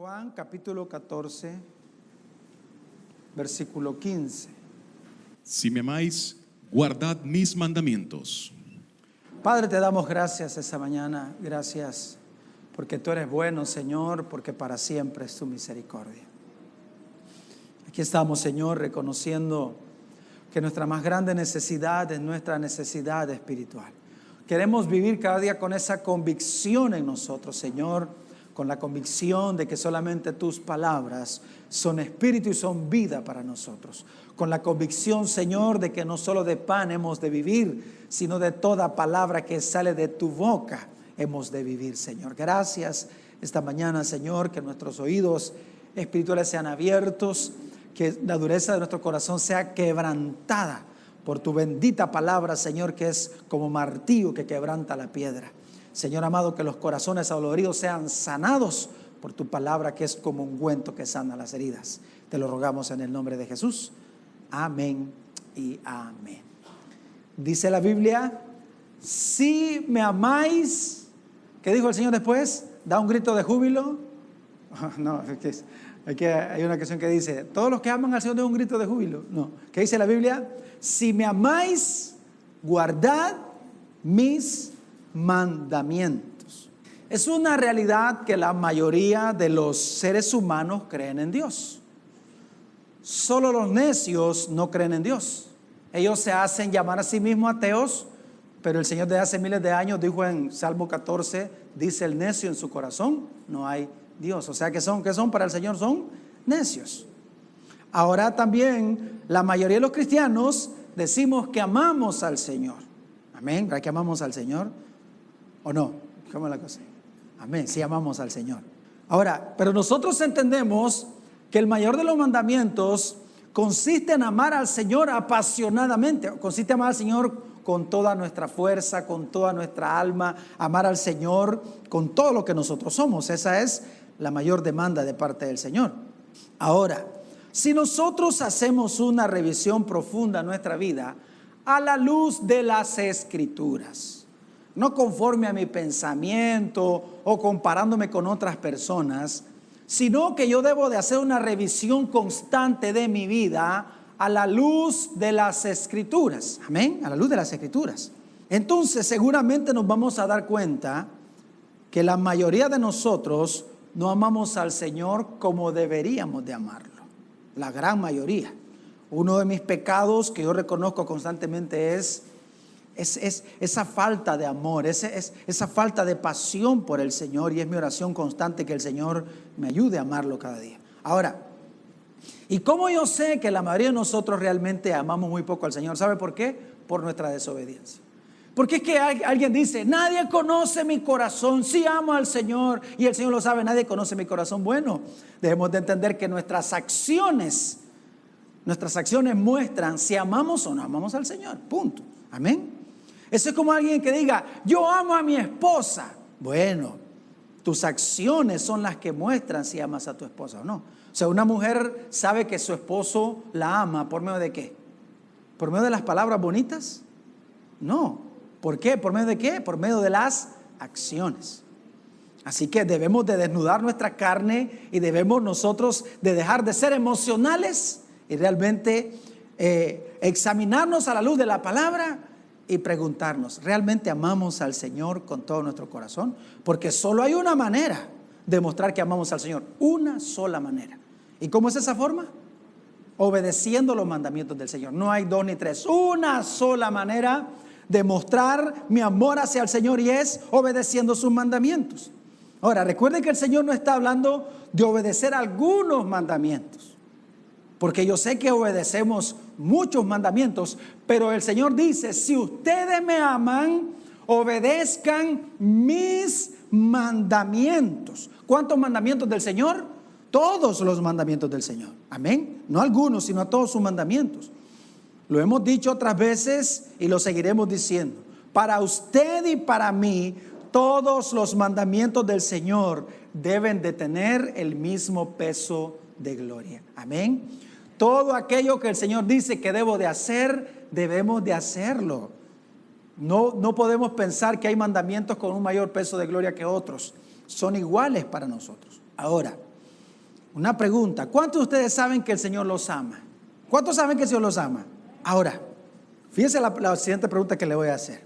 Juan capítulo 14, versículo 15. Si me amáis, guardad mis mandamientos. Padre, te damos gracias esta mañana. Gracias porque tú eres bueno, Señor, porque para siempre es tu misericordia. Aquí estamos, Señor, reconociendo que nuestra más grande necesidad es nuestra necesidad espiritual. Queremos vivir cada día con esa convicción en nosotros, Señor, con la convicción de que solamente tus palabras son espíritu y son vida para nosotros. Con la convicción, Señor, de que no solo de pan hemos de vivir, sino de toda palabra que sale de tu boca hemos de vivir, Señor. Gracias esta mañana, Señor, que nuestros oídos espirituales sean abiertos, que la dureza de nuestro corazón sea quebrantada por tu bendita palabra, Señor, que es como martillo que quebranta la piedra. Señor amado, que los corazones adoloridos sean sanados por tu palabra, que es como ungüento que sana las heridas. Te lo rogamos en el nombre de Jesús. Amén y amén. Dice la Biblia, si me amáis, ¿qué dijo el Señor después? ¿Da un grito de júbilo? No, hay una canción que dice, todos los que aman al Señor den un grito de júbilo. No, ¿qué dice la Biblia? Si me amáis, guardad mis mandamientos. Es una realidad que la mayoría de los seres humanos creen en Dios. Solo los necios no creen en Dios. Ellos se hacen llamar a sí mismos ateos, pero el Señor de hace miles de años dijo en Salmo 14, dice el necio en su corazón, no hay Dios. O sea que son para el Señor, son necios. Ahora también la mayoría de los cristianos decimos que amamos al Señor. Amén, ¿verdad que amamos al Señor? ¿O no? ¿Cómo es la cosa? Amén, sí amamos al Señor. Ahora, pero nosotros entendemos que el mayor de los mandamientos consiste en amar al Señor apasionadamente. Consiste en amar al Señor con toda nuestra fuerza, con toda nuestra alma. Amar al Señor con todo lo que nosotros somos. Esa es la mayor demanda de parte del Señor. Ahora, si nosotros hacemos una revisión profunda en nuestra vida a la luz de las Escrituras, no conforme a mi pensamiento o comparándome con otras personas, sino que yo debo de hacer una revisión constante de mi vida a la luz de las Escrituras. Amén, a la luz de las Escrituras. Entonces seguramente nos vamos a dar cuenta que la mayoría de nosotros no amamos al Señor como deberíamos de amarlo. La gran mayoría. Uno de mis pecados que yo reconozco constantemente es esa falta de amor, esa falta de pasión por el Señor, y es mi oración constante que el Señor me ayude a amarlo cada día. Ahora, ¿y cómo yo sé que la mayoría de nosotros realmente amamos muy poco al Señor? ¿Sabe por qué? Por nuestra desobediencia. Porque es que alguien dice, nadie conoce mi corazón, sí amo al Señor y el Señor lo sabe, nadie conoce mi corazón. Bueno, debemos de entender que nuestras acciones muestran si amamos o no amamos al Señor, punto. Amén. Eso es como alguien que diga, yo amo a mi esposa. Bueno, tus acciones son las que muestran si amas a tu esposa o no. O sea, una mujer sabe que su esposo la ama ¿por medio de qué? ¿Por medio de las palabras bonitas? No. ¿Por qué? ¿Por medio de qué? Por medio de las acciones. Así que debemos de desnudar nuestra carne y debemos nosotros de dejar de ser emocionales y realmente examinarnos a la luz de la palabra y preguntarnos, ¿realmente amamos al Señor con todo nuestro corazón? Porque solo hay una manera de mostrar que amamos al Señor, una sola manera. ¿Y cómo es esa forma? Obedeciendo los mandamientos del Señor. No hay dos ni tres, una sola manera de mostrar mi amor hacia el Señor y es obedeciendo sus mandamientos. Ahora, recuerden que el Señor no está hablando de obedecer algunos mandamientos, porque yo sé que obedecemos muchos mandamientos, pero el Señor dice, si ustedes me aman, obedezcan mis mandamientos. ¿Cuántos mandamientos del Señor? Todos los mandamientos del Señor. Amén. No algunos, sino a todos sus mandamientos. Lo hemos dicho otras veces y lo seguiremos diciendo. Para usted y para mí, todos los mandamientos del Señor deben de tener el mismo peso de gloria. Amén. Todo aquello que el Señor dice que debo de hacer, debemos de hacerlo. No podemos pensar que hay mandamientos con un mayor peso de gloria que otros. Son iguales para nosotros. Ahora, Una pregunta, ¿cuántos de ustedes saben que el Señor los ama? ¿Cuántos saben que el Señor los ama? Ahora, fíjense la siguiente pregunta que le voy a hacer.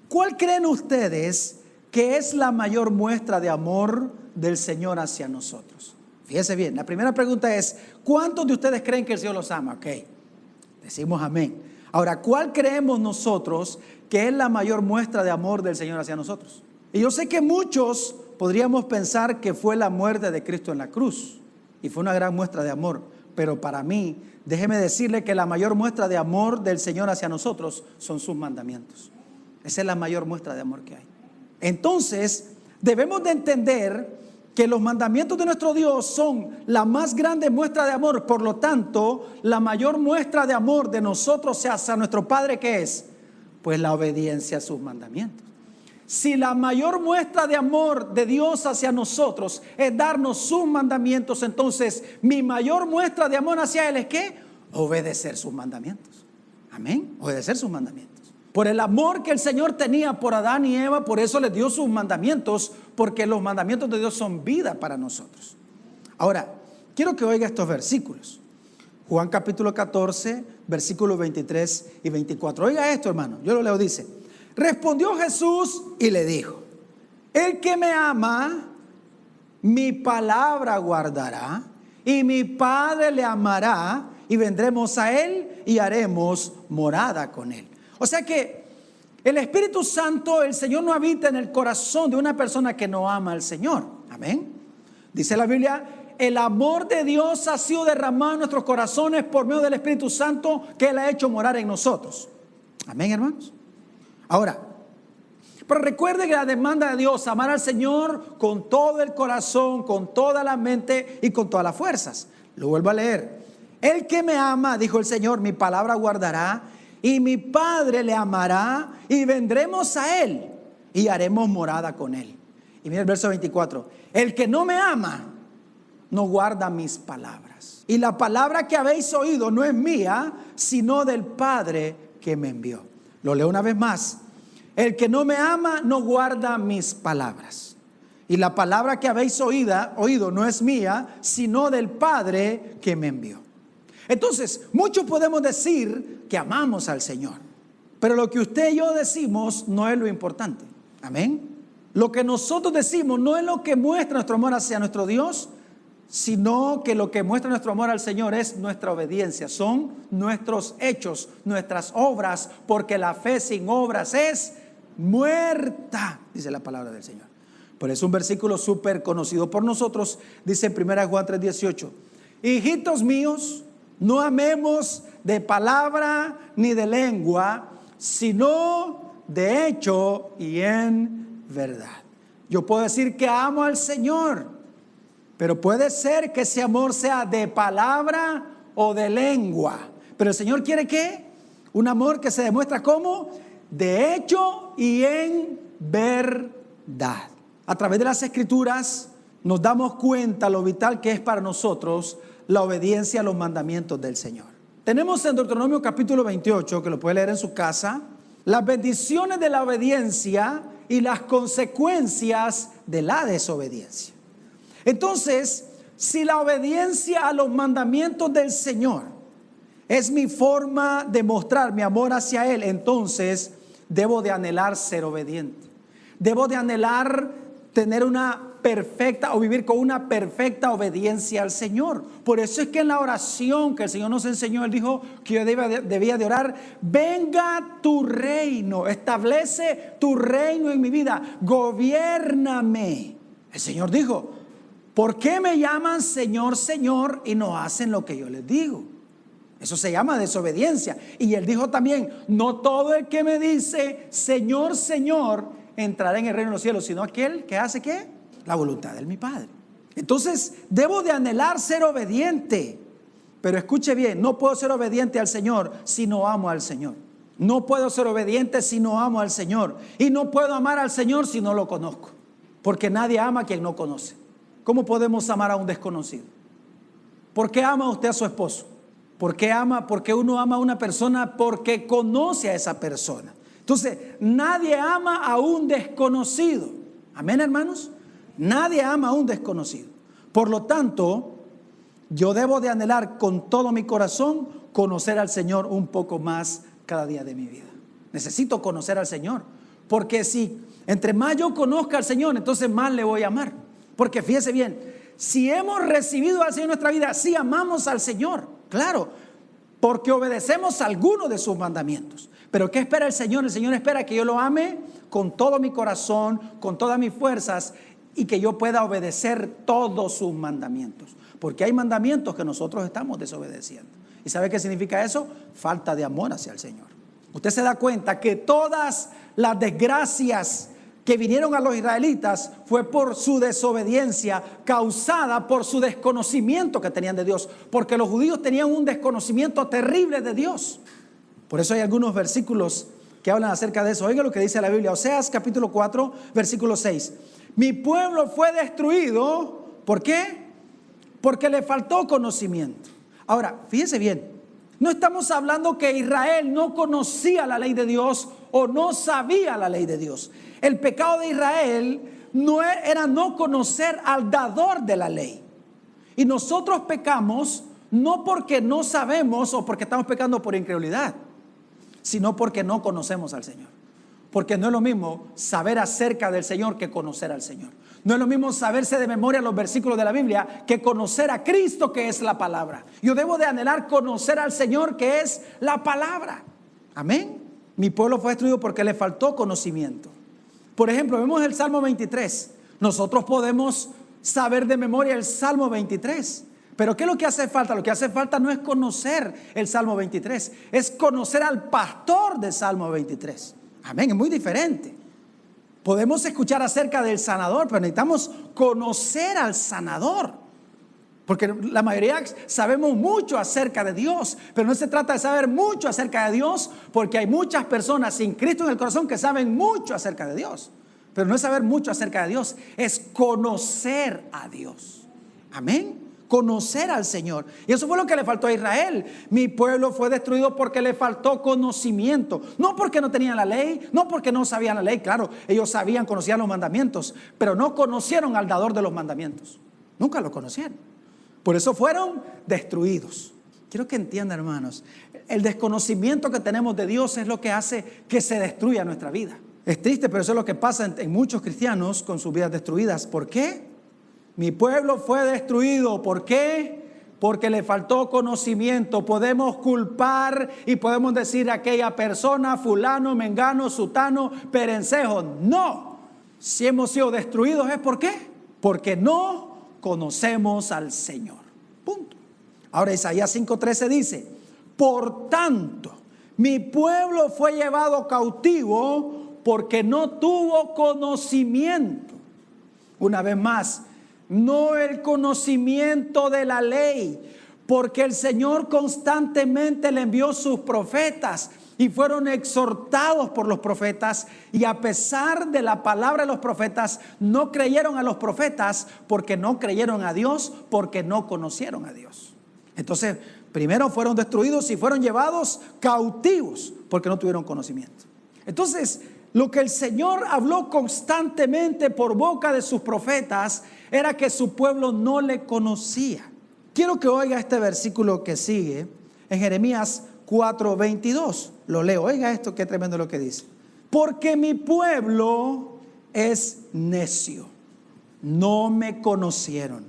¿Cuál creen ustedes que es la mayor muestra de amor del Señor hacia nosotros? Fíjense bien, la primera pregunta es, ¿cuántos de ustedes creen que el Señor los ama? Ok, decimos amén. Ahora, ¿cuál creemos nosotros que es la mayor muestra de amor del Señor hacia nosotros? Y yo sé que muchos podríamos pensar que fue la muerte de Cristo en la cruz. Y fue una gran muestra de amor. Pero para mí, déjeme decirle que la mayor muestra de amor del Señor hacia nosotros son sus mandamientos. Esa es la mayor muestra de amor que hay. Entonces, debemos de entender que los mandamientos de nuestro Dios son la más grande muestra de amor. Por lo tanto, la mayor muestra de amor de nosotros hacia nuestro Padre, ¿qué es? Pues la obediencia a sus mandamientos. Si la mayor muestra de amor de Dios hacia nosotros es darnos sus mandamientos, entonces mi mayor muestra de amor hacia Él es ¿qué? Obedecer sus mandamientos. Amén. Obedecer sus mandamientos. Por el amor que el Señor tenía por Adán y Eva, por eso les dio sus mandamientos, porque los mandamientos de Dios son vida para nosotros. Ahora, quiero que oiga estos versículos. Juan capítulo 14, versículos 23 y 24. Oiga esto, hermano, yo lo leo, dice: respondió Jesús y le dijo: el que me ama, mi palabra guardará, y mi Padre le amará, y vendremos a él y haremos morada con él. O sea que el Espíritu Santo, el Señor no habita en el corazón de una persona que no ama al Señor. Amén. Dice la Biblia: el amor de Dios ha sido derramado en nuestros corazones por medio del Espíritu Santo que Él ha hecho morar en nosotros. Amén, hermanos. Ahora, pero recuerde que la demanda de Dios, amar al Señor con todo el corazón, con toda la mente y con todas las fuerzas. Lo vuelvo a leer. El que me ama, dijo el Señor, mi palabra guardará, y mi Padre le amará, y vendremos a él y haremos morada con él. Y mira el verso 24. El que no me ama no guarda mis palabras, y la palabra que habéis oído no es mía, sino del Padre que me envió. Lo leo una vez más. El que no me ama no guarda mis palabras, y la palabra que habéis oído no es mía, sino del Padre que me envió. Entonces, muchos podemos decir que amamos al Señor, pero lo que usted y yo decimos no es lo importante. Amén. Lo que nosotros decimos no es lo que muestra nuestro amor hacia nuestro Dios, sino que lo que muestra nuestro amor al Señor es nuestra obediencia, son nuestros hechos, nuestras obras, porque la fe sin obras es muerta, dice la palabra del Señor. Por eso un versículo súper conocido por nosotros dice en 1 Juan 3:18: hijitos míos, no amemos de palabra ni de lengua, sino de hecho y en verdad. Yo puedo decir que amo al Señor, pero puede ser que ese amor sea de palabra o de lengua. Pero el Señor quiere ¿qué? Un amor que se demuestra ¿cómo? De hecho y en verdad. A través de las Escrituras nos damos cuenta lo vital que es para nosotros la obediencia a los mandamientos del Señor. Tenemos en Deuteronomio capítulo 28, que lo puede leer en su casa, las bendiciones de la obediencia y las consecuencias de la desobediencia. Entonces, si la obediencia a los mandamientos del Señor es mi forma de mostrar mi amor hacia Él, entonces debo de anhelar ser obediente. Debo de anhelar tener una perfecta o vivir con una perfecta obediencia al Señor. Por eso es que en la oración que el Señor nos enseñó, Él dijo que yo debía de orar: venga tu reino, establece tu reino en mi vida, gobiérname. El Señor dijo: ¿por qué me llaman Señor, Señor y no hacen lo que yo les digo? Eso se llama desobediencia. Y Él dijo también: no todo el que me dice Señor, Señor entrará en el reino de los cielos, sino aquel que hace ¿qué? La voluntad de mi Padre. Entonces debo de anhelar ser obediente. Pero escuche bien, no puedo ser obediente al Señor si no amo al Señor. No puedo ser obediente si no amo al Señor. Y no puedo amar al Señor si no lo conozco. Porque nadie ama a quien no conoce. ¿Cómo podemos amar a un desconocido? ¿Por qué ama usted a su esposo? ¿Por qué uno ama a una persona? Porque conoce a esa persona. Entonces, nadie ama a un desconocido. Amén, hermanos. Nadie ama a un desconocido. Por lo tanto, Yo debo de anhelar con todo mi corazón conocer al Señor un poco más cada día de mi vida. Necesito conocer al Señor, porque si entre más yo conozca al Señor, entonces más le voy a amar. Porque fíjese bien, si hemos recibido al Señor en nuestra vida, sí amamos al Señor, claro, porque obedecemos algunos de sus mandamientos. Pero ¿qué espera el Señor? El Señor espera que yo lo ame con todo mi corazón, con todas mis fuerzas, y que yo pueda obedecer todos sus mandamientos. Porque hay mandamientos que nosotros estamos desobedeciendo. ¿Y sabe qué significa eso? Falta de amor hacia el Señor. Usted se da cuenta que todas las desgracias que vinieron a los israelitas fue por su desobediencia causada por su desconocimiento que tenían de Dios. Porque los judíos tenían un desconocimiento terrible de Dios. Por eso hay algunos versículos que hablan acerca de eso. Oiga lo que dice la Biblia, Oseas capítulo 4, versículo 6. Mi pueblo fue destruido, ¿por qué? Porque le faltó conocimiento. Ahora, fíjese bien, no estamos hablando que Israel no conocía la ley de Dios o no sabía la ley de Dios. El pecado de Israel era no conocer al dador de la ley. Y nosotros pecamos no porque no sabemos o porque estamos pecando por incredulidad, sino porque no conocemos al Señor. Porque no es lo mismo saber acerca del Señor que conocer al Señor. No es lo mismo saberse de memoria los versículos de la Biblia que conocer a Cristo, que es la palabra. Yo debo de anhelar conocer al Señor, que es la palabra. Amén. Mi pueblo fue destruido porque le faltó conocimiento. Por ejemplo, vemos el Salmo 23. Nosotros podemos saber de memoria el Salmo 23. Pero ¿qué es lo que hace falta? Lo que hace falta no es conocer el Salmo 23, es conocer al pastor del Salmo 23. Amén, es muy diferente. Podemos escuchar acerca del sanador, pero necesitamos conocer al sanador. Porque la mayoría sabemos mucho acerca de Dios, pero no se trata de saber mucho acerca de Dios, porque hay muchas personas sin Cristo en el corazón que saben mucho acerca de Dios. Pero no es saber mucho acerca de Dios, es conocer a Dios. Amén. Conocer al Señor. Y eso fue lo que le faltó a Israel. Mi pueblo fue destruido porque le faltó conocimiento. No porque no tenían la ley, no porque no sabían la ley. Claro, ellos sabían, conocían los mandamientos, pero no conocieron al dador de los mandamientos. Nunca lo conocieron. Por eso fueron destruidos. Quiero que entiendan, hermanos, el desconocimiento que tenemos de Dios es lo que hace que se destruya nuestra vida. Es triste, pero eso es lo que pasa en muchos cristianos con sus vidas destruidas. ¿Por qué? Mi pueblo fue destruido. ¿Por qué? Porque le faltó conocimiento. Podemos culpar y podemos decir a aquella persona, fulano, mengano, sutano, perencejo. No. Si hemos sido destruidos es ¿por qué? Porque no conocemos al Señor. Punto. Ahora Isaías 5:13 dice, por tanto, mi pueblo fue llevado cautivo porque no tuvo conocimiento. Una vez más, no el conocimiento de la ley, porque el Señor constantemente le envió sus profetas y fueron exhortados por los profetas, y a pesar de la palabra de los profetas, no creyeron a los profetas porque no creyeron a Dios, porque no conocieron a Dios. Entonces, primero fueron destruidos y fueron llevados cautivos porque no tuvieron conocimiento. Entonces, lo que el Señor habló constantemente por boca de sus profetas era que su pueblo no le conocía. Quiero que oiga este versículo que sigue en Jeremías 4:22. Lo leo, oiga esto, qué tremendo lo que dice. Porque mi pueblo es necio, no me conocieron.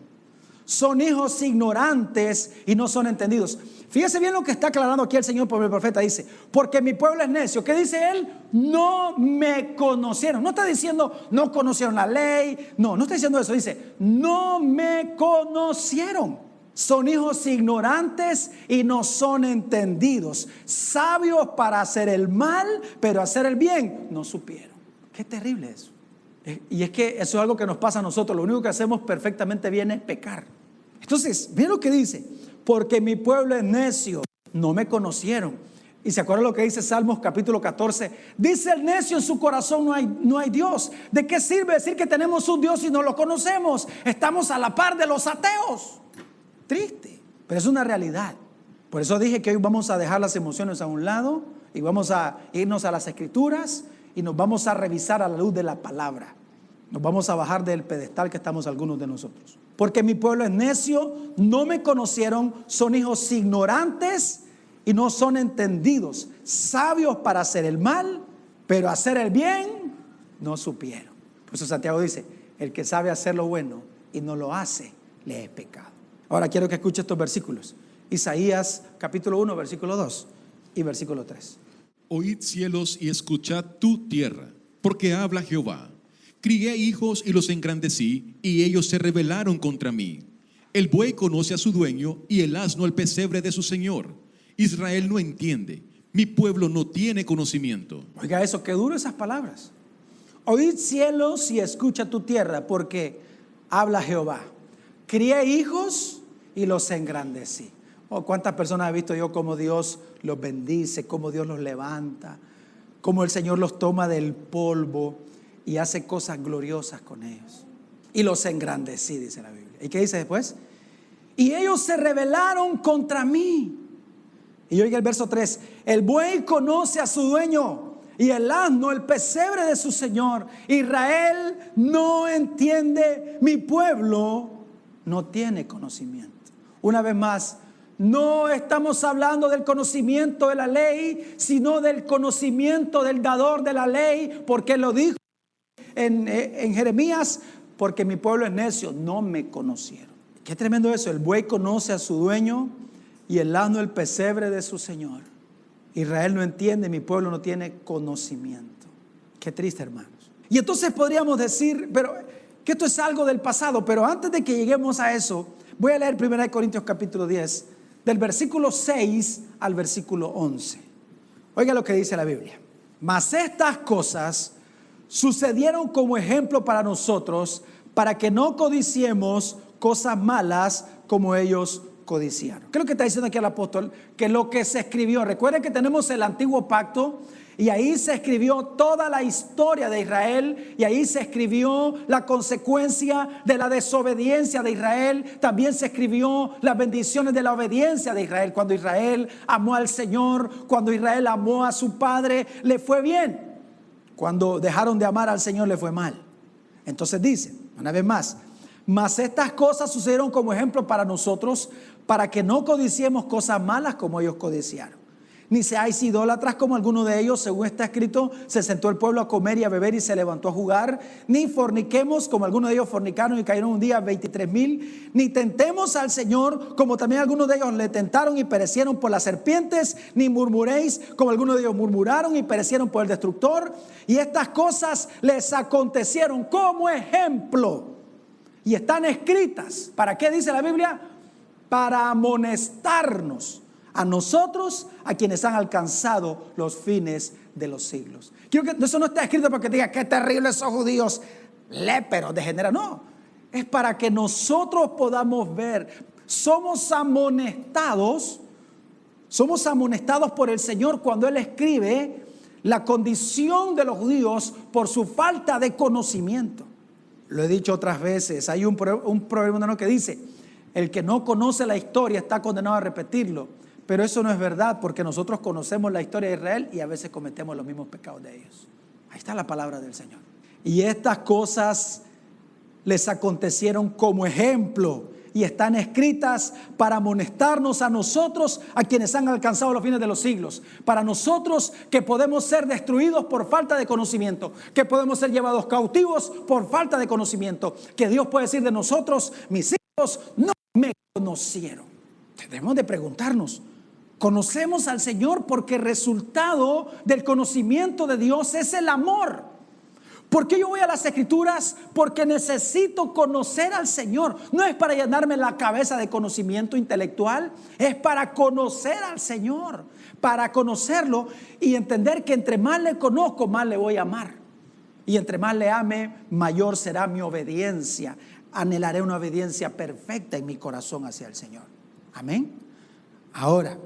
Son hijos ignorantes y no son entendidos. Fíjese bien lo que está aclarando aquí el Señor por el profeta. Dice, porque mi pueblo es necio. ¿Qué dice él? No me conocieron. No está diciendo no conocieron la ley. No está diciendo eso. Dice, no me conocieron. Son hijos ignorantes y no son entendidos. Sabios para hacer el mal, pero hacer el bien no supieron. Qué terrible eso. Y es que eso es algo que nos pasa a nosotros. Lo único que hacemos perfectamente bien es pecar. Entonces, miren lo que dice. Porque mi pueblo es necio, no me conocieron. Y se acuerdan lo que dice Salmos capítulo 14. Dice el necio en su corazón no hay Dios. ¿De qué sirve decir que tenemos un Dios si no lo conocemos? Estamos a la par de los ateos. Triste, pero es una realidad. Por eso dije que hoy vamos a dejar las emociones a un lado y vamos a irnos a las Escrituras y nos vamos a revisar a la luz de la palabra. Nos vamos a bajar del pedestal que estamos algunos de nosotros. porque mi pueblo es necio, no me conocieron, son hijos ignorantes y no son entendidos, sabios para hacer el mal, pero hacer el bien no supieron. Por eso Santiago dice, el que sabe hacer lo bueno y no lo hace, le es pecado. Ahora quiero que escuche estos versículos. Isaías capítulo 1, versículo 2 y versículo 3. Oíd cielos y escuchad tu tierra, porque habla Jehová. Crié hijos y los engrandecí, y ellos se rebelaron contra mí. El buey conoce a su dueño, y el asno el pesebre de su señor. Israel no entiende, mi pueblo no tiene conocimiento. Oiga eso, qué duro esas palabras. Oíd cielos y escucha tu tierra, porque habla Jehová. Crié hijos y los engrandecí. Oh, ¿cuántas personas he visto yo cómo Dios los bendice, cómo Dios los levanta, cómo el Señor los toma del polvo y hace cosas gloriosas con ellos? Y los engrandecí, dice la Biblia. ¿Y qué dice después? Y ellos se rebelaron contra mí. Y oiga el verso 3. El buey conoce a su dueño y el asno el pesebre de su señor. Israel no entiende, mi pueblo no tiene conocimiento. Una vez más, no estamos hablando del conocimiento de la ley, sino del conocimiento del dador de la ley, porque lo dijo en Jeremías, porque mi pueblo es necio, no me conocieron. Qué tremendo eso, el buey conoce a su dueño y el asno el pesebre de su señor. Israel no entiende, mi pueblo no tiene conocimiento. Qué triste, hermanos. Y entonces podríamos decir, pero que esto es algo del pasado, pero antes de que lleguemos a eso, voy a leer 1 Corintios capítulo 10, del versículo 6 al versículo 11. Oiga lo que dice la Biblia. Mas estas cosas sucedieron como ejemplo para nosotros, para que no codiciemos cosas malas como ellos codiciaron. ¿Qué es lo que está diciendo aquí el apóstol? Que lo que se escribió, recuerden que tenemos el antiguo pacto, y ahí se escribió toda la historia de Israel, y ahí se escribió la consecuencia de la desobediencia de Israel. También se escribió las bendiciones de la obediencia de Israel. Cuando Israel amó al Señor, cuando Israel amó a su padre, le fue bien. Cuando dejaron de amar al Señor, le fue mal. Entonces dice, una vez más, mas estas cosas sucedieron como ejemplo para nosotros, para que no codiciemos cosas malas como ellos codiciaron. Ni seáis idólatras como alguno de ellos, según está escrito, se sentó el pueblo a comer y a beber y se levantó a jugar. Ni forniquemos como algunos de ellos fornicaron y cayeron un día 23,000. Ni tentemos al Señor como también algunos de ellos le tentaron y perecieron por las serpientes. Ni murmuréis como algunos de ellos murmuraron y perecieron por el destructor. Y estas cosas les acontecieron como ejemplo y están escritas. ¿Para qué dice la Biblia? Para amonestarnos a nosotros, a quienes han alcanzado los fines de los siglos. Quiero que eso no está escrito porque diga qué terribles son judíos, léperos, degenerados. No, es para que nosotros podamos ver. Somos amonestados por el Señor cuando Él escribe la condición de los judíos por su falta de conocimiento. Lo he dicho otras veces. Hay un proverbio que dice: el que no conoce la historia está condenado a repetirlo. Pero eso no es verdad, porque nosotros conocemos la historia de Israel y a veces cometemos los mismos pecados de ellos. Ahí está la palabra del Señor. Y estas cosas les acontecieron como ejemplo y están escritas para amonestarnos a nosotros, a quienes han alcanzado los fines de los siglos. Para nosotros que podemos ser destruidos por falta de conocimiento, que podemos ser llevados cautivos por falta de conocimiento, que Dios puede decir de nosotros: mis hijos no me conocieron. Debemos de preguntarnos, ¿conocemos al Señor? Porque el resultado del conocimiento de Dios es el amor. ¿Por qué yo voy a las Escrituras? Porque necesito conocer al Señor. No es para llenarme la cabeza de conocimiento intelectual, es para conocer al Señor, para conocerlo y entender que entre más le conozco, más le voy a amar. Y entre más le ame, mayor será mi obediencia. Anhelaré una obediencia perfecta en mi corazón hacia el Señor. Amén. Ahora,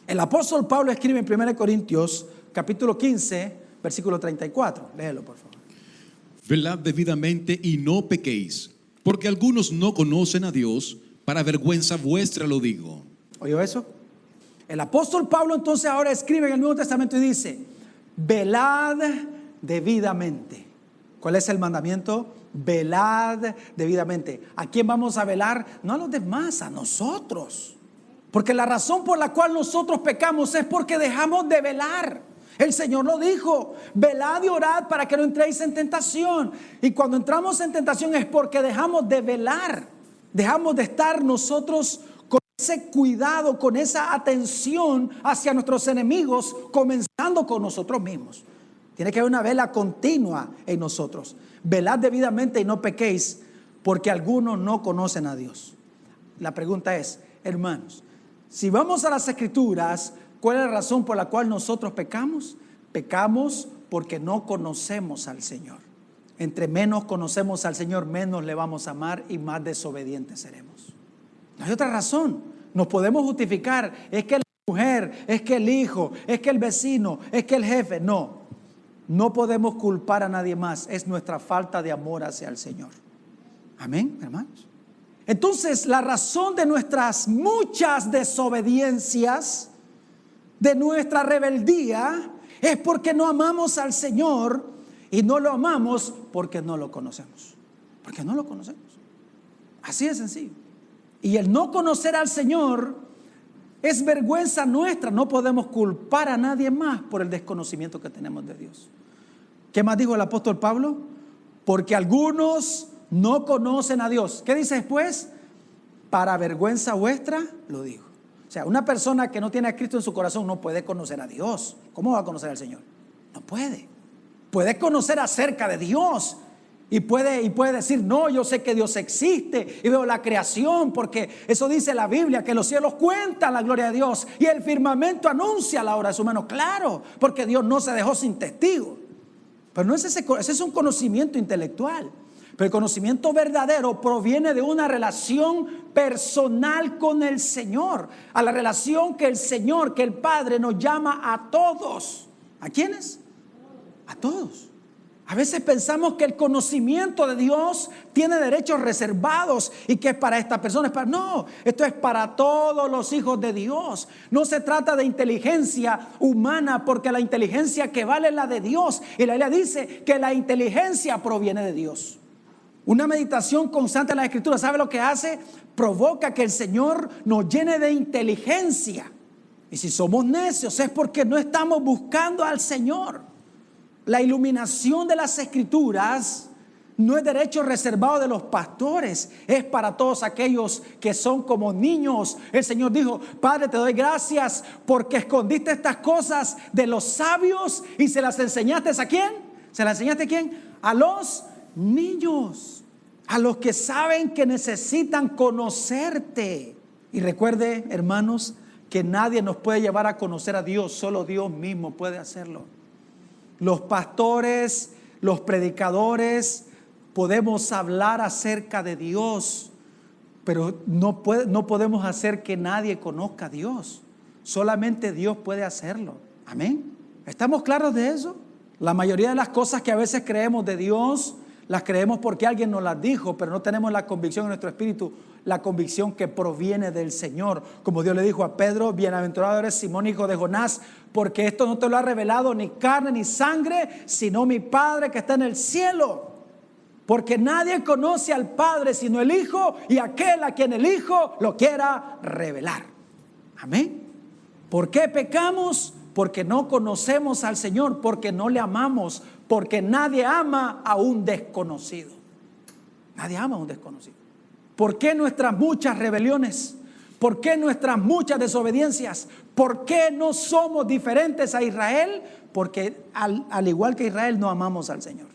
el apóstol Pablo escribe en 1 Corintios capítulo 15, versículo 34. Léelo, por favor. Velad debidamente y no pequéis, porque algunos no conocen a Dios, para vergüenza vuestra lo digo. ¿Oyó eso? El apóstol Pablo entonces ahora escribe en el Nuevo Testamento y dice: velad debidamente. ¿Cuál es el mandamiento? velad debidamente. ¿A quién vamos a velar? No a los demás, a nosotros. Porque la razón por la cual nosotros pecamos es porque dejamos de velar. El Señor lo dijo: velad y orad para que no entréis en tentación. Y cuando entramos en tentación es porque dejamos de velar. Dejamos de estar nosotros con ese cuidado, con esa atención hacia nuestros enemigos, comenzando con nosotros mismos. Tiene que haber una vela continua en nosotros. Velad debidamente y no pequéis, porque algunos no conocen a Dios. La pregunta es, hermanos, si vamos a las Escrituras, ¿cuál es la razón por la cual nosotros pecamos? Pecamos porque no conocemos al Señor. Entre menos conocemos al Señor, menos le vamos a amar y más desobedientes seremos. No hay otra razón. Nos podemos justificar, es que la mujer, es que el hijo, es que el vecino, es que el jefe. No podemos culpar a nadie más. Es nuestra falta de amor hacia el Señor. Amén, hermanos. Entonces, la razón de nuestras muchas desobediencias, de nuestra rebeldía, es porque no amamos al Señor, y no lo amamos porque no lo conocemos. Porque no lo conocemos. Así de sencillo. Y el no conocer al Señor es vergüenza nuestra. No podemos culpar a nadie más por el desconocimiento que tenemos de Dios. ¿Qué más dijo el apóstol Pablo? Porque algunos no conocen a Dios. ¿Qué dice después? Para vergüenza vuestra lo digo. O sea, una persona que no tiene a Cristo en su corazón no puede conocer a Dios. ¿Cómo va a conocer al Señor? No puede. Puede conocer acerca de Dios y puede decir: no, yo sé que Dios existe y veo la creación, porque eso dice la Biblia, que los cielos cuentan la gloria de Dios y el firmamento anuncia la obra de su mano. Claro, porque Dios no se dejó sin testigo. Pero no es ese es un conocimiento intelectual. Pero el conocimiento verdadero proviene de una relación personal con el Señor, a la relación que el Señor, que el Padre nos llama a todos. ¿A quiénes? A todos. A veces pensamos que el conocimiento de Dios tiene derechos reservados y que es para esta persona. No, esto es para todos los hijos de Dios. No se trata de inteligencia humana, porque la inteligencia que vale es la de Dios. Y la Biblia dice que la inteligencia proviene de Dios. Una meditación constante en la Escritura, ¿sabe lo que hace? Provoca que el Señor nos llene de inteligencia. Y si somos necios es porque no estamos buscando al Señor. La iluminación de las Escrituras no es derecho reservado de los pastores, es para todos aquellos que son como niños. El Señor dijo: Padre, te doy gracias porque escondiste estas cosas de los sabios y se las enseñaste ¿a quién? ¿Se las enseñaste a quién? A los niños, a los que saben que necesitan conocerte. Y recuerde, hermanos, que nadie nos puede llevar a conocer a Dios, solo Dios mismo puede hacerlo. Los pastores, los predicadores, podemos hablar acerca de Dios, pero no podemos hacer que nadie conozca a Dios. Solamente Dios puede hacerlo. Amén. ¿Estamos claros de eso? La mayoría de las cosas que a veces creemos de Dios, las creemos porque alguien nos las dijo, pero no tenemos la convicción en nuestro espíritu, la convicción que proviene del Señor. Como Dios le dijo a Pedro: bienaventurado eres Simón, hijo de Jonás, porque esto no te lo ha revelado ni carne ni sangre, sino mi Padre que está en el cielo. Porque nadie conoce al Padre sino el Hijo, y aquel a quien el Hijo lo quiera revelar. Amén. ¿Por qué pecamos? Porque no conocemos al Señor, porque no le amamos, porque nadie ama a un desconocido. Nadie ama a un desconocido. ¿Por qué nuestras muchas rebeliones? ¿Por qué nuestras muchas desobediencias? ¿Por qué no somos diferentes a Israel? Porque al igual que Israel no amamos al Señor.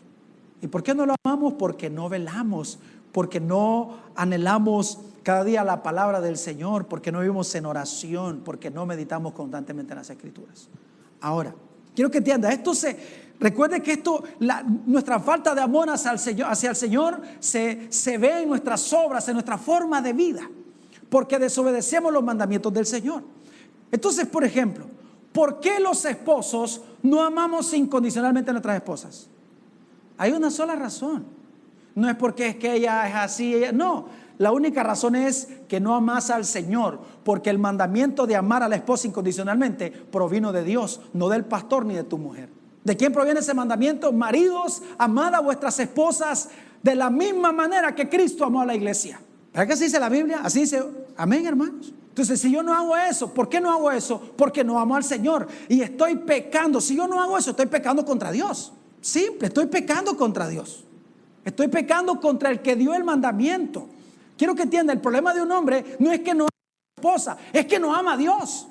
¿Y por qué no lo amamos? Porque no velamos, porque no anhelamos cada día la palabra del Señor, porque no vivimos en oración, porque no meditamos constantemente en las Escrituras. Ahora, quiero que entienda, recuerde que nuestra falta de amor hacia el Señor se ve en nuestras obras, en nuestra forma de vida, porque desobedecemos los mandamientos del Señor. Entonces, por ejemplo, ¿por qué los esposos no amamos incondicionalmente a nuestras esposas? Hay una sola razón. No es porque es que ella es así, no. La única razón es que no amas al Señor, porque el mandamiento de amar a la esposa incondicionalmente provino de Dios, no del pastor ni de tu mujer. ¿De quién proviene ese mandamiento? Maridos, amad a vuestras esposas de la misma manera que Cristo amó a la iglesia. ¿Verdad que así dice la Biblia? Así dice, amén, hermanos. Entonces, si yo no hago eso, ¿por qué no hago eso? Porque no amo al Señor y estoy pecando. Si yo no hago eso, estoy pecando contra Dios. Simple, estoy pecando contra Dios. Estoy pecando contra el que dio el mandamiento. Quiero que entienda, el problema de un hombre no es que no ama a su esposa, es que no ama a Dios.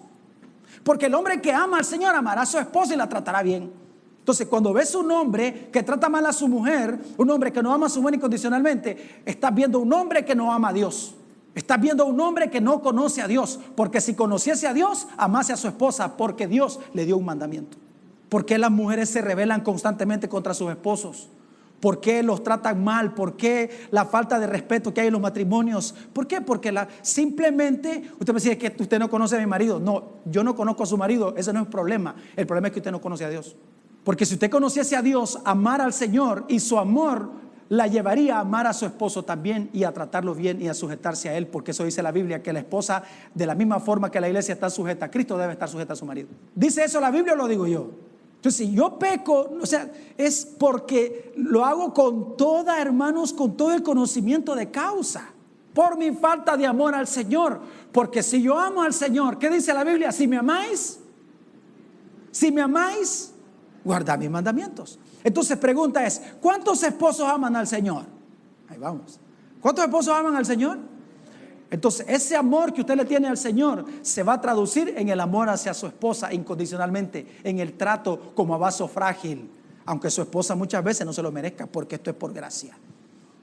Porque el hombre que ama al Señor amará a su esposa y la tratará bien. Entonces, cuando ves un hombre que trata mal a su mujer, un hombre que no ama a su mujer incondicionalmente, estás viendo un hombre que no ama a Dios. Estás viendo un hombre que no conoce a Dios. Porque si conociese a Dios, amase a su esposa, porque Dios le dio un mandamiento. ¿Por qué las mujeres se rebelan constantemente contra sus esposos? ¿Por qué los tratan mal? ¿Por qué la falta de respeto que hay en los matrimonios? ¿Por qué? Porque simplemente, usted me dice que usted no conoce a mi marido. No, yo no conozco a su marido, ese no es el problema. El problema es que usted no conoce a Dios. Porque si usted conociese a Dios, amar al Señor, y su amor la llevaría a amar a su esposo también y a tratarlo bien y a sujetarse a él, porque eso dice la Biblia, que la esposa, de la misma forma que la iglesia está sujeta a Cristo, debe estar sujeta a su marido. ¿Dice eso la Biblia o lo digo yo? Entonces, si yo peco, o sea, es porque lo hago con toda, hermanos, con todo el conocimiento de causa, por mi falta de amor al Señor. Porque si yo amo al Señor, ¿qué dice la Biblia? Si me amáis, guardad mis mandamientos. Entonces, pregunta es, ¿cuántos esposos aman al Señor? Ahí vamos. ¿Cuántos esposos aman al Señor? Entonces, ese amor que usted le tiene al Señor se va a traducir en el amor hacia su esposa incondicionalmente, en el trato como a vaso frágil, aunque su esposa muchas veces no se lo merezca, porque esto es por gracia.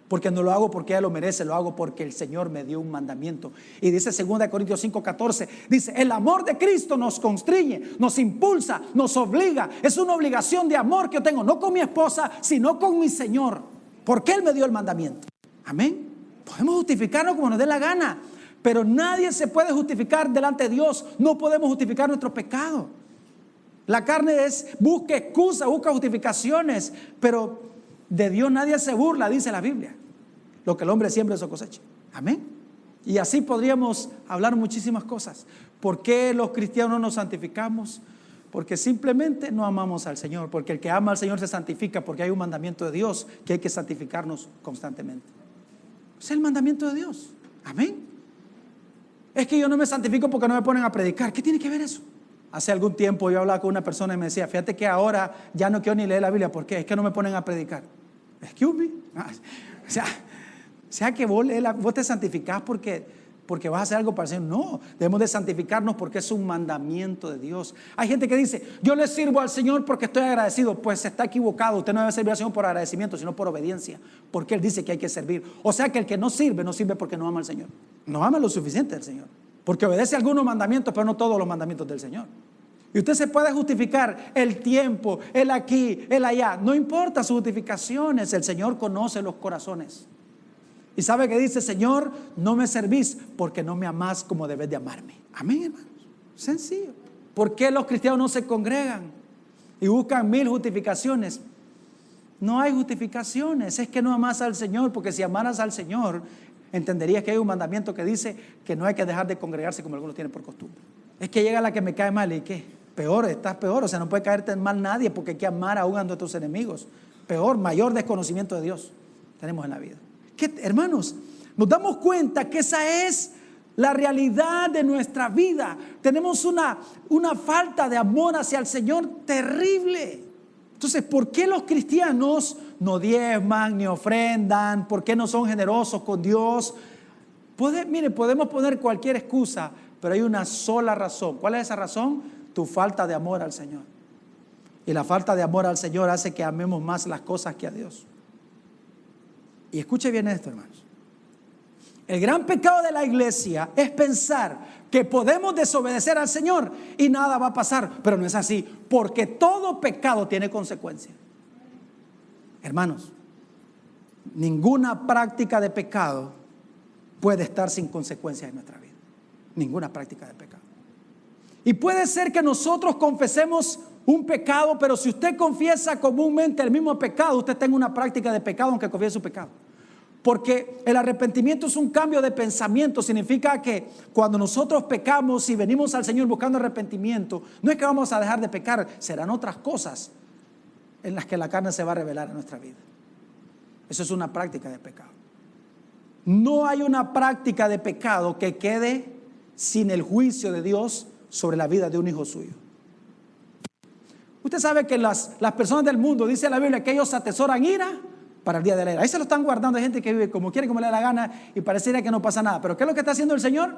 Porque no lo hago porque ella lo merece, lo hago porque el Señor me dio un mandamiento. Y dice 2 Corintios 5:14, dice, el amor de Cristo nos constriñe, nos impulsa, nos obliga. Es una obligación de amor que yo tengo, no con mi esposa, sino con mi Señor, porque Él me dio el mandamiento. Amén. Podemos justificarnos como nos dé la gana, pero nadie se puede justificar delante de Dios. No podemos justificar nuestro pecado. La carne busca excusas, busca justificaciones, pero de Dios nadie se burla, dice la Biblia. Lo que el hombre siembra, eso cosecha. Amén. Y así podríamos hablar muchísimas cosas. ¿Por qué los cristianos no nos santificamos? Porque simplemente no amamos al Señor. Porque el que ama al Señor se santifica, porque hay un mandamiento de Dios que hay que santificarnos constantemente. Es el mandamiento de Dios. Amén. Es que yo no me santifico porque no me ponen a predicar. ¿Qué tiene que ver eso? Hace algún tiempo yo hablaba con una persona y me decía, fíjate que ahora ya no quiero ni leer la Biblia. ¿Por qué? Es que no me ponen a predicar. Excuse me. O sea que vos te santificás porque vas a hacer algo para el Señor. No, debemos de santificarnos porque es un mandamiento de Dios. Hay gente que dice, yo le sirvo al Señor porque estoy agradecido. Pues está equivocado. Usted no debe servir al Señor por agradecimiento, sino por obediencia, porque Él dice que hay que servir. O sea que el que no sirve porque no ama al Señor. No ama lo suficiente al Señor, porque obedece algunos mandamientos, pero no todos los mandamientos del Señor. Y usted se puede justificar el tiempo, el aquí, el allá. No importa sus justificaciones, el Señor conoce los corazones. Y sabe que dice, Señor, no me servís porque no me amás como debes de amarme. Amén, hermanos. Sencillo. ¿Por qué los cristianos no se congregan y buscan 1000 justificaciones? No hay justificaciones, es que no amas al Señor, porque si amaras al Señor, entenderías que hay un mandamiento que dice que no hay que dejar de congregarse como algunos tienen por costumbre. Es que llega la que me cae mal, ¿y qué? Peor, estás peor, o sea, no puede caerte mal nadie, porque hay que amar aún a nuestros enemigos. Peor, mayor desconocimiento de Dios tenemos en la vida. ¿Qué, hermanos? Nos damos cuenta que esa es la realidad de nuestra vida. Tenemos una falta de amor hacia el Señor terrible. Entonces, ¿por qué los cristianos no diezman ni ofrendan? ¿Por qué no son generosos con Dios? Mire, podemos poner cualquier excusa, pero hay una sola razón. ¿Cuál es esa razón? Tu falta de amor al Señor. Y la falta de amor al Señor hace que amemos más las cosas que a Dios. Y escuche bien esto, hermanos. El gran pecado de la iglesia es pensar que podemos desobedecer al Señor y nada va a pasar. Pero no es así, porque todo pecado tiene consecuencias. Hermanos, ninguna práctica de pecado puede estar sin consecuencias en nuestra vida. Ninguna práctica de pecado. Y puede ser que nosotros confesemos un pecado, pero si usted confiesa comúnmente el mismo pecado, usted tenga una práctica de pecado aunque confiese su pecado. Porque el arrepentimiento es un cambio de pensamiento. Significa que cuando nosotros pecamos y venimos al Señor buscando arrepentimiento, no es que vamos a dejar de pecar, serán otras cosas en las que la carne se va a revelar en nuestra vida. Eso es una práctica de pecado. No hay una práctica de pecado que quede sin el juicio de Dios sobre la vida de un hijo suyo. Usted sabe que las personas del mundo, dice la Biblia, que ellos atesoran ira para el día de la ira. Ahí se lo están guardando. Hay gente que vive como quiere, como le da la gana, y pareciera que no pasa nada. Pero ¿qué es lo que está haciendo el Señor?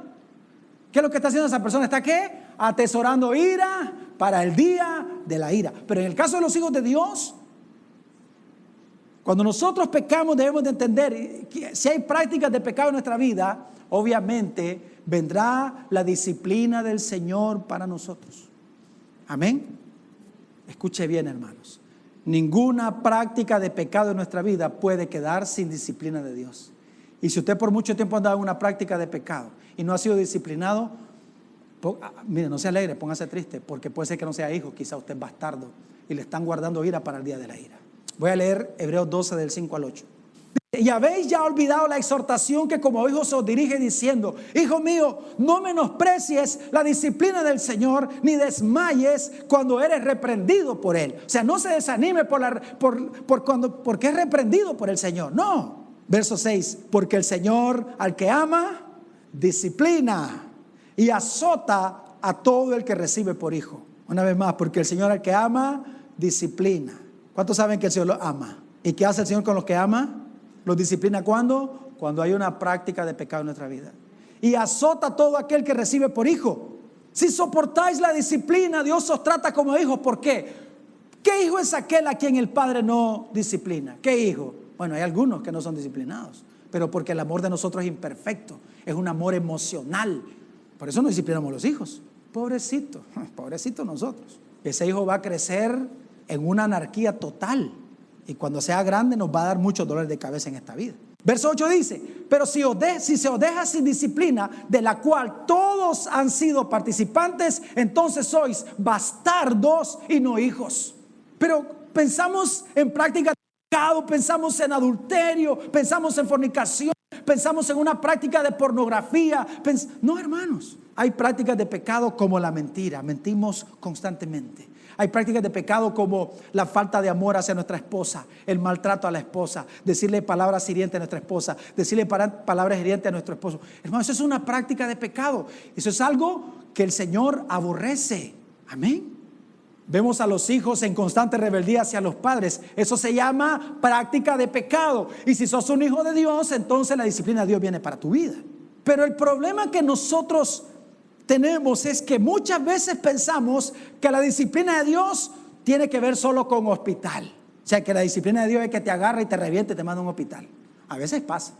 ¿Qué es lo que está haciendo esa persona? ¿Está qué? Atesorando ira para el día de la ira. Pero en el caso de los hijos de Dios, cuando nosotros pecamos debemos de entender que si hay prácticas de pecado en nuestra vida, obviamente vendrá la disciplina del Señor para nosotros. Amén. Escuche bien, hermanos. Ninguna práctica de pecado en nuestra vida puede quedar sin disciplina de Dios. Y si usted por mucho tiempo ha andado en una práctica de pecado y no ha sido disciplinado, mire, no se alegre, póngase triste, porque puede ser que no sea hijo, quizá usted es bastardo y le están guardando ira para el día de la ira. Voy a leer Hebreos 12 del 5 al 8. Y habéis ya olvidado la exhortación que como hijos os dirige diciendo: Hijo mío, no menosprecies la disciplina del Señor, ni desmayes cuando eres reprendido por Él. O sea, no se desanime porque es reprendido por el Señor. No. Verso 6. Porque el Señor al que ama, disciplina y azota a todo el que recibe por hijo. Una vez más, porque el Señor al que ama, disciplina. ¿Cuántos saben que el Señor los ama? ¿Y qué hace el Señor con los que ama? ¿Los disciplina cuándo? Cuando hay una práctica de pecado en nuestra vida. Y azota a todo aquel que recibe por hijo. Si soportáis la disciplina, Dios os trata como hijos. ¿Por qué? ¿Qué hijo es aquel a quien el Padre no disciplina? ¿Qué hijo? Bueno, hay algunos que no son disciplinados, pero porque el amor de nosotros es imperfecto. Es un amor emocional. Por eso no disciplinamos a los hijos. Pobrecito, pobrecito nosotros. Ese hijo va a crecer en una anarquía total. Y cuando sea grande nos va a dar muchos dolores de cabeza en esta vida. Verso 8 dice: pero si se os deja sin disciplina, de la cual todos han sido participantes, entonces sois bastardos y no hijos. Pero pensamos en práctica de pecado, pensamos en adulterio, pensamos en fornicación, pensamos en una práctica de pornografía. No, hermanos, hay prácticas de pecado como la mentira. Mentimos constantemente. Hay prácticas de pecado como la falta de amor hacia nuestra esposa, el maltrato a la esposa, decirle palabras hirientes a nuestra esposa, decirle palabras hirientes a nuestro esposo. Hermano, eso es una práctica de pecado. Eso es algo que el Señor aborrece. Amén. Vemos a los hijos en constante rebeldía hacia los padres. Eso se llama práctica de pecado. Y si sos un hijo de Dios, entonces la disciplina de Dios viene para tu vida. Pero el problema que nosotros tenemos es que muchas veces pensamos que la disciplina de Dios tiene que ver solo con hospital. O sea, que la disciplina de Dios es que te agarra y te reviente y te manda a un hospital. A veces pasa,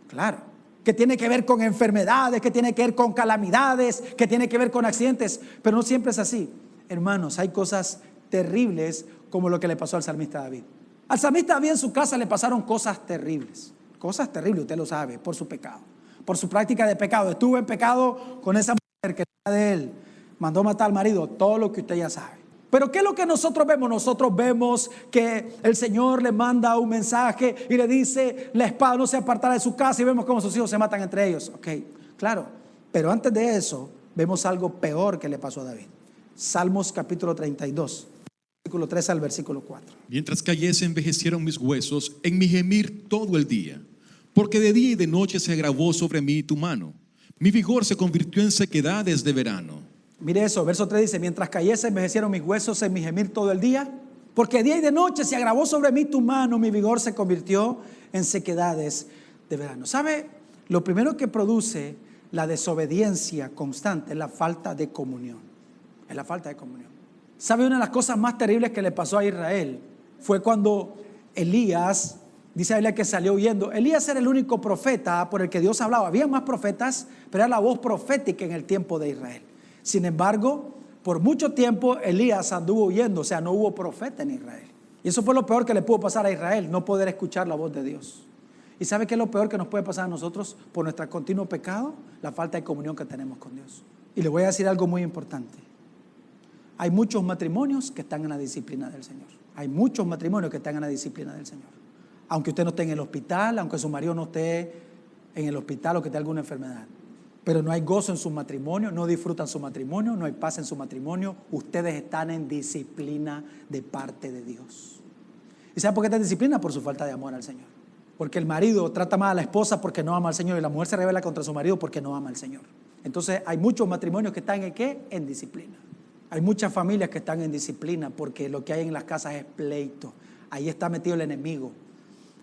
claro. Que tiene que ver con enfermedades, que tiene que ver con calamidades, que tiene que ver con accidentes. Pero no siempre es así. Hermanos, hay cosas terribles como lo que le pasó al salmista David. Al salmista David en su casa le pasaron cosas terribles. Cosas terribles, usted lo sabe, por su pecado. Por su práctica de pecado. Estuvo en pecado con esa que de él, mandó matar al marido, todo lo que usted ya sabe. Pero ¿qué es lo que nosotros vemos? Nosotros vemos que el Señor le manda un mensaje y le dice: la espada no se apartará de su casa, y vemos cómo sus hijos se matan entre ellos. Ok, claro, pero antes de eso vemos algo peor que le pasó a David. Salmos capítulo 32, versículo 3 al versículo 4. Mientras cayese envejecieron mis huesos en mi gemir todo el día, porque de día y de noche se agravó sobre mí tu mano. Mi vigor se convirtió en sequedades de verano. Mire eso, verso 3 dice: mientras cayese envejecieron mis huesos en mi gemir todo el día, porque día y de noche se agravó sobre mí tu mano, mi vigor se convirtió en sequedades de verano. ¿Sabe? Lo primero que produce la desobediencia constante es la falta de comunión. Es la falta de comunión. ¿Sabe? Una de las cosas más terribles que le pasó a Israel fue cuando Elías, dice la Biblia que salió huyendo. Elías era el único profeta por el que Dios hablaba. Había más profetas, pero era la voz profética en el tiempo de Israel. Sin embargo, por mucho tiempo Elías anduvo huyendo, o sea, no hubo profeta en Israel. Y eso fue lo peor que le pudo pasar a Israel, no poder escuchar la voz de Dios. ¿Y sabe qué es lo peor que nos puede pasar a nosotros por nuestro continuo pecado? La falta de comunión que tenemos con Dios. Y le voy a decir algo muy importante. Hay muchos matrimonios que están en la disciplina del Señor. Hay muchos matrimonios que están en la disciplina del Señor. Aunque usted no esté en el hospital, aunque su marido no esté en el hospital o que tenga alguna enfermedad. Pero no hay gozo en su matrimonio, no disfrutan su matrimonio, no hay paz en su matrimonio. Ustedes están en disciplina de parte de Dios. ¿Y sabe por qué está en disciplina? Por su falta de amor al Señor. Porque el marido trata mal a la esposa porque no ama al Señor, y la mujer se rebela contra su marido porque no ama al Señor. Entonces hay muchos matrimonios que están ¿en qué? En disciplina. Hay muchas familias que están en disciplina porque lo que hay en las casas es pleito. Ahí está metido el enemigo.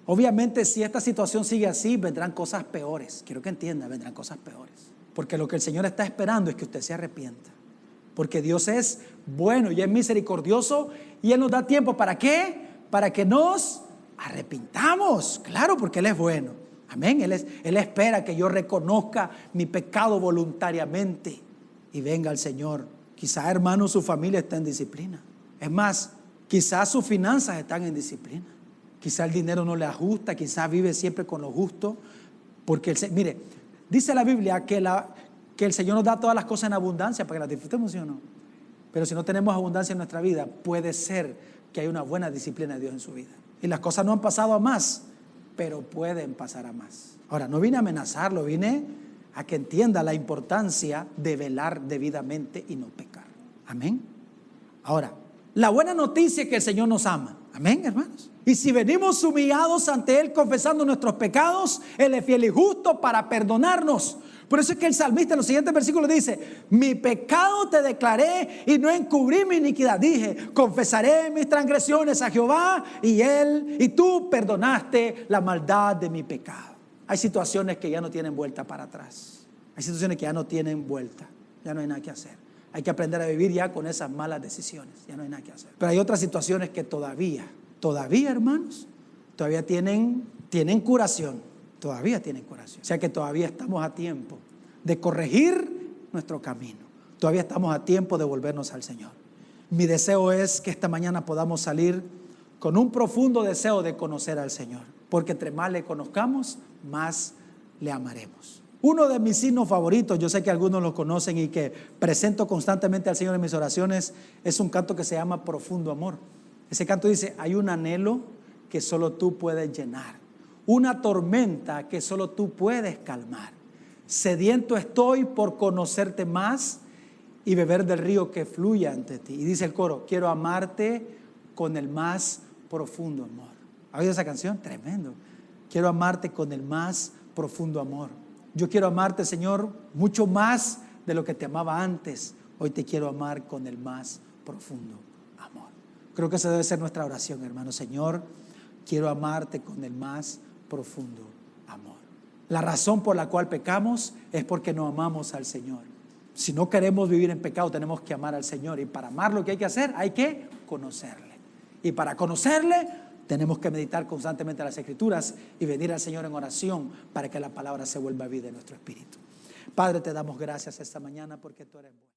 Obviamente, si esta situación sigue así, vendrán cosas peores. Quiero que entienda, vendrán cosas peores. Porque lo que el Señor está esperando es que usted se arrepienta. Porque Dios es bueno y es misericordioso, y Él nos da tiempo. ¿Para qué? Para que nos arrepintamos. Claro, porque Él es bueno. Amén. Él espera que yo reconozca mi pecado voluntariamente y venga al Señor. Quizá, hermano, su familia está en disciplina. Es más, quizás sus finanzas están en disciplina. Quizá el dinero no le ajusta, quizá vive siempre con lo justo. Porque, mire, dice la Biblia que el Señor nos da todas las cosas en abundancia para que las disfrutemos, ¿sí o no? Pero si no tenemos abundancia en nuestra vida, puede ser que hay una buena disciplina de Dios en su vida. Y las cosas no han pasado a más, pero pueden pasar a más. Ahora, no vine a amenazarlo, vine a que entienda la importancia de velar debidamente y no pecar. Amén. Ahora, la buena noticia es que el Señor nos ama. Amén, hermanos. Y si venimos humillados ante Él confesando nuestros pecados, Él es fiel y justo para perdonarnos. Por eso es que el salmista en los siguientes versículos dice: mi pecado te declaré y no encubrí mi iniquidad. Dije, confesaré mis transgresiones a Jehová, y tú perdonaste la maldad de mi pecado. Hay situaciones que ya no tienen vuelta para atrás. Hay situaciones que ya no tienen vuelta. Ya no hay nada que hacer. Hay que aprender a vivir ya con esas malas decisiones. Ya no hay nada que hacer. Pero hay otras situaciones que todavía, hermanos, todavía tienen curación. Todavía tienen curación. O sea que todavía estamos a tiempo de corregir nuestro camino. Todavía estamos a tiempo de volvernos al Señor. Mi deseo es que esta mañana podamos salir con un profundo deseo de conocer al Señor. Porque entre más le conozcamos, más le amaremos. Uno de mis himnos favoritos, yo sé que algunos lo conocen y que presento constantemente al Señor en mis oraciones, es un canto que se llama Profundo Amor. Ese canto dice: hay un anhelo que solo tú puedes llenar, una tormenta que solo tú puedes calmar. Sediento estoy por conocerte más y beber del río que fluye ante ti. Y dice el coro: quiero amarte con el más profundo amor. ¿Ha oído esa canción? Tremendo. Quiero amarte con el más profundo amor. Yo quiero amarte, Señor, mucho más de lo que te amaba antes. Hoy te quiero amar con el más profundo amor. Creo que esa debe ser nuestra oración, hermano. Señor, quiero amarte con el más profundo amor. La razón por la cual pecamos es porque no amamos al Señor. Si no queremos vivir en pecado, tenemos que amar al Señor. Y para amar, lo que hay que hacer, hay que conocerle. Y para conocerle, tenemos que meditar constantemente las Escrituras y venir al Señor en oración para que la palabra se vuelva vida en nuestro espíritu. Padre, te damos gracias esta mañana porque tú eres bueno.